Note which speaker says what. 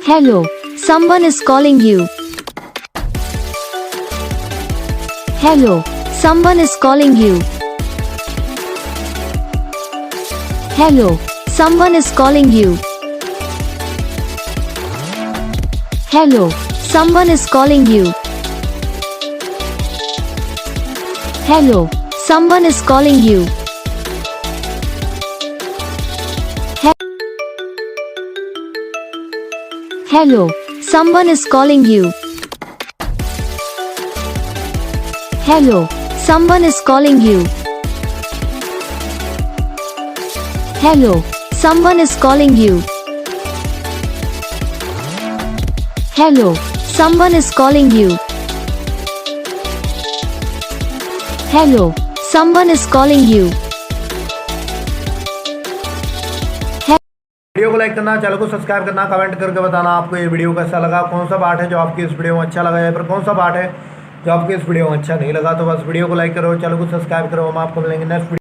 Speaker 1: Hello, someone is calling you. Hello, someone is calling you. Hello, someone is calling you. Hello, someone is calling you. Hello, someone is calling you. Hello, someone is calling you. Hello, someone is calling you. Hello, someone is calling you. Hello, someone is calling you. Hello, someone is calling you.
Speaker 2: Video को like करना, channel को subscribe करना, comment करके बताना आपको ये video कैसा लगा, कौन सा पार्ट है जो आपकी इस वीडियो में अच्छा लगा या फिर कौन सा पार्ट है जो आपकी इस वीडियो में अच्छा नहीं लगा। तो बस वीडियो को लाइक करो, चैनल को सब्सक्राइब करो। हम आपको मिलेंगे नेक्स्ट वीडियो।